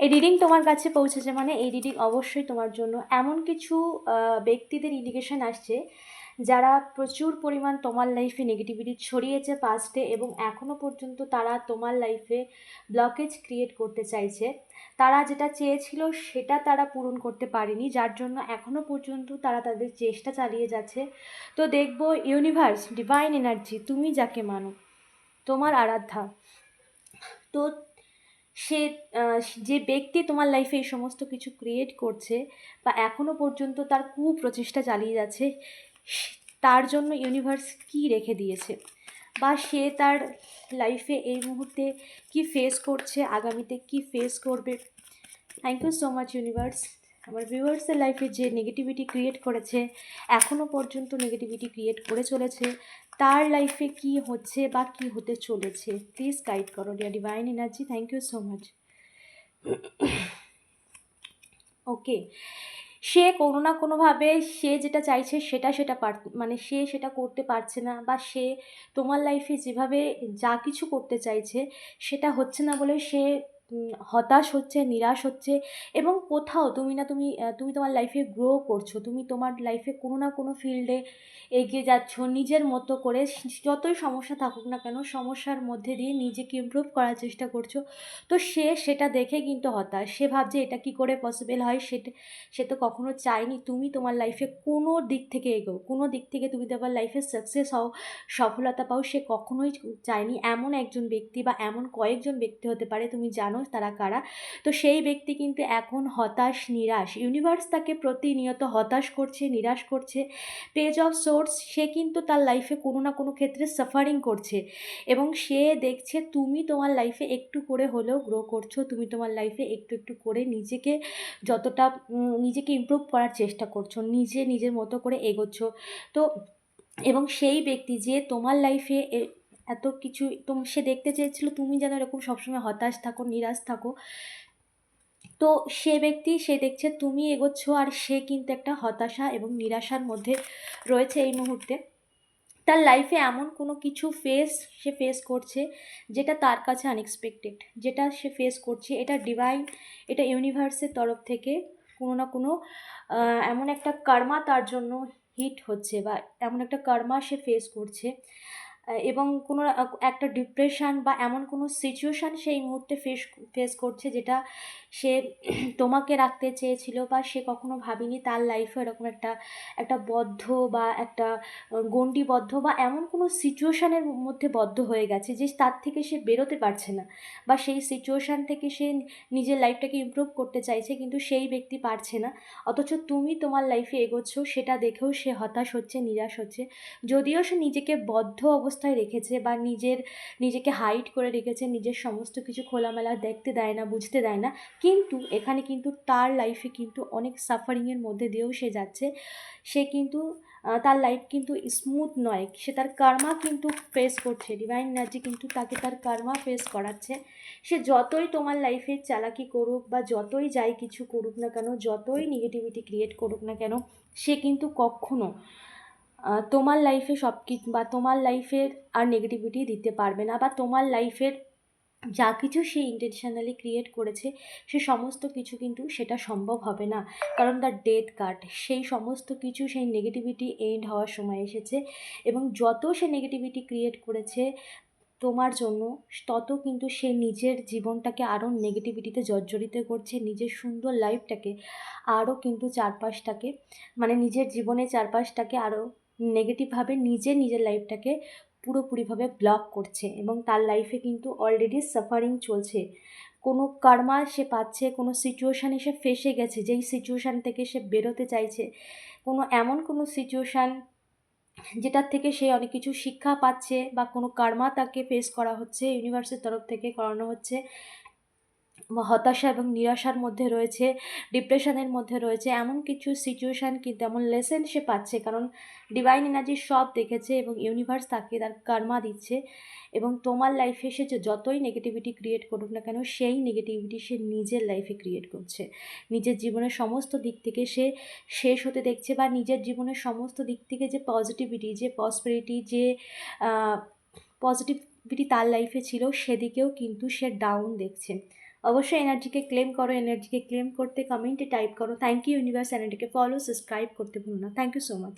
এই রিডিং তোমার কাছে পৌঁছেছে মানে এই রিডিং অবশ্যই তোমার জন্য। এমন কিছু ব্যক্তিদের ইন্ডিকেশন আসছে যারা প্রচুর পরিমাণ তোমার লাইফে নেগেটিভিটি ছড়িয়েছে পাস্টে, এবং এখনও পর্যন্ত তারা তোমার লাইফে ব্লকেজ ক্রিয়েট করতে চাইছে। তারা যেটা চেয়েছিল সেটা তারা পূরণ করতে পারেনি, যার জন্য এখনও পর্যন্ত তারা তাদের চেষ্টা চালিয়ে যাচ্ছে। তো দেখবো ইউনিভার্স, ডিভাইন এনার্জি, তুমি যাকে মানো, তোমার আরাধ্যা, তো সে যে ব্যক্তি তোমার লাইফে এই সমস্ত কিছু ক্রিয়েট করছে বা এখনও পর্যন্ত তার কুপ্রচেষ্টা চালিয়ে যাচ্ছে, তার জন্য ইউনিভার্স কি রেখে দিয়েছে, বা সে তার লাইফে এই মুহূর্তে কি ফেস করছে, আগামীতে কি ফেস করবে। Thank you so much universe. আমার ভিউয়ার্সের লাইফে যে নেগেটিভিটি ক্রিয়েট করেছে, এখনও পর্যন্ত নেগেটিভিটি ক্রিয়েট করে চলেছে, তার লাইফে কি হচ্ছে বা কি হতে চলেছে, প্লিজ গাইড করো dear divine energy. Thank you so much. Okay, সে কোনো না কোনোভাবে সে যেটা চাইছে সেটা মানে সে সেটা করতে পারছে না, বা সে তোমার লাইফে যেভাবে যা কিছু করতে চাইছে সেটা হচ্ছে না বলে সে হতাশ হচ্ছে, নিরাশ হচ্ছে। এবং কোথাও তুমি তোমার লাইফে গ্রো করছো, তুমি তোমার লাইফে কোনো না কোনো ফিল্ডে এগিয়ে যাচ্ছ নিজের মতো করে। যতই সমস্যা থাকুক না কেন, সমস্যার মধ্যে দিয়ে নিজেকে ইমপ্রুভ করার চেষ্টা করছো। তো সে সেটা দেখে কিন্তু হতাশ, সে ভাবছে এটা কি করে পসিবল হয়। সে তো কখনো চায়নি তুমি তোমার লাইফে কোনো দিক থেকে এগো, কোনো দিক থেকে তুমি তোমার লাইফে সাকসেস হও, সফলতা পাও, সে কখনোই চায়নি। এমন একজন ব্যক্তি বা এমন কয়েকজন ব্যক্তি হতে পারে, তুমি জানো তারা কারা। তো সেই ব্যক্তি কিন্তু এখন হতাশ, নিরাশ। ইউনিভার্স তাকে প্রতিনিয়ত হতাশ করছে, নিরাশ করছে। পেজ অফ সোর্স, সে কিন্তু তার লাইফে কোনো না কোনো ক্ষেত্রে সাফারিং করছে, এবং সে দেখছে তুমি তোমার লাইফে একটু করে হলেও গ্রো করছো, তুমি তোমার লাইফে একটু একটু করে নিজেকে যতটা নিজেকে ইমপ্রুভ করার চেষ্টা করছো, নিজের মতো করে এগোচ্ছ। তো এবং সেই ব্যক্তি যে তোমার লাইফে এত কিছু সে দেখতে চেয়েছিল তুমি যেন এরকম সবসময় হতাশ থাকো, নিরাশ থাকো। তো সে দেখছে তুমি এগোচ্ছ, আর সে কিন্তু একটা হতাশা এবং নিরাশার মধ্যে রয়েছে এই মুহূর্তে। তার লাইফে এমন কোনো কিছু সে ফেস করছে যেটা তার কাছে আনএক্সপেক্টেড, যেটা সে ফেস করছে এটা ডিভাইন, এটা ইউনিভার্সের তরফ থেকে কোনো না কোনো এমন একটা কর্মা তার জন্য হিট হচ্ছে, বা এমন একটা কর্মা সে ফেস করছে। এবং কোনো একটা ডিপ্রেশন বা এমন কোনো সিচুয়েশান সেই মুহূর্তে ফেস করছে যেটা সে তোমাকে রাখতে চেয়েছিল, বা সে কখনো ভাবেনি তার লাইফে এরকম একটা বদ্ধ বা একটা গণ্ডিবদ্ধ বা এমন কোনো সিচুয়েশানের মধ্যে বদ্ধ হয়ে গেছে যে তার থেকে সে বেরোতে পারছে না, বা সেই সিচুয়েশান থেকে সে নিজের লাইফটাকে ইমপ্রুভ করতে চাইছে কিন্তু সেই ব্যক্তি পারছে না। অথচ তুমি তোমার লাইফে এগোচ্ছ সেটা দেখেও সে হতাশ হচ্ছে, নিরাশ হচ্ছে। যদিও সে নিজেকে বদ্ধ অবস্থায় রেখেছে বা নিজেকে হাইড করে রেখেছে, নিজের সমস্ত কিছু খোলামেলা দেখতে দেয় না, বুঝতে দেয় না, কিন্তু এখানে কিন্তু তার লাইফে কিন্তু অনেক সাফারিংয়ের মধ্যে দিয়েও সে যাচ্ছে। সে কিন্তু তার লাইফ কিন্তু স্মুথ নয়, সে তার কর্মা কিন্তু ফেস করছে। ডিভাইন এনার্জি কিন্তু তাকে তার কর্মা ফেস করাচ্ছে। সে যতই তোমার লাইফে চালাকি করুক বা যতই যাই কিছু করুক না কেন, যতই নেগেটিভিটি ক্রিয়েট করুক না কেন, সে কিন্তু কখনো তোমার লাইফে সব কিছু বা তোমার লাইফের আর নেগেটিভিটি দিতে পারবে না, বা তোমার লাইফের যা কিছু সে ইন্টেনশনালি ক্রিয়েট করেছে সে সমস্ত কিছু কিন্তু সেটা সম্ভব হবে না। কারণ দ্য ডেথ কার্ড, সেই সমস্ত কিছু, সেই নেগেটিভিটি এন্ড হওয়ার সময় এসেছে। এবং যত সে নেগেটিভিটি ক্রিয়েট করেছে তোমার জন্য, তত কিন্তু সে নিজের জীবনটাকে আরও নেগেটিভিটিতে জর্জরিত করছে, নিজের সুন্দর লাইফটাকে আরও কিন্তু চারপাশটাকে মানে নিজের জীবনের চারপাশটাকে আরও নেগেটিভভাবে নিজের লাইফটাকে পুরোপুরিভাবে ব্লক করছে, এবং তার লাইফে কিন্তু অলরেডি সাফারিং চলছে। কোনো কর্মা সে পাচ্ছে, কোনো সিচুয়েশানে সে ফেসে গেছে, যেই সিচুয়েশান থেকে সে বেরোতে চাইছে, এমন কোনো সিচুয়েশান যেটার থেকে সে অনেক কিছু শিক্ষা পাচ্ছে, বা কোনো কর্মা তাকে ফেস করা হচ্ছে, ইউনিভার্সের তরফ থেকে করানো হচ্ছে, হতাশা এবং নিরাশার মধ্যে রয়েছে, ডিপ্রেশনের মধ্যে রয়েছে, এমন কিছু সিচুয়েশান কিন্তু এমন লেসেন সে পাচ্ছে। কারণ ডিভাইন এনার্জি সব দেখেছে এবং ইউনিভার্স তাকে তার কর্মা দিচ্ছে। এবং তোমার লাইফে সে যতই নেগেটিভিটি ক্রিয়েট করুক না কেন, সেই নেগেটিভিটি সে নিজের লাইফে ক্রিয়েট করছে। নিজের জীবনের সমস্ত দিক থেকে সে শেষ হতে দেখছে, বা নিজের জীবনের সমস্ত দিক থেকে যে পজিটিভিটি, যে প্রসপেরিটি, যে পজিটিভিটি তার লাইফে ছিল সেদিকেও কিন্তু সে ডাউন দেখছে। অবশ্যই এনার্জিকে ক্লেম করো, এনার্জিকে ক্লেম করতে কমেন্টে টাইপ করো থ্যাংক ইউ ইউনিভার্স, এনার্জিকে ফলো সাবস্ক্রাইব করতে ভুলো না। থ্যাংক ইউ সো মাচ।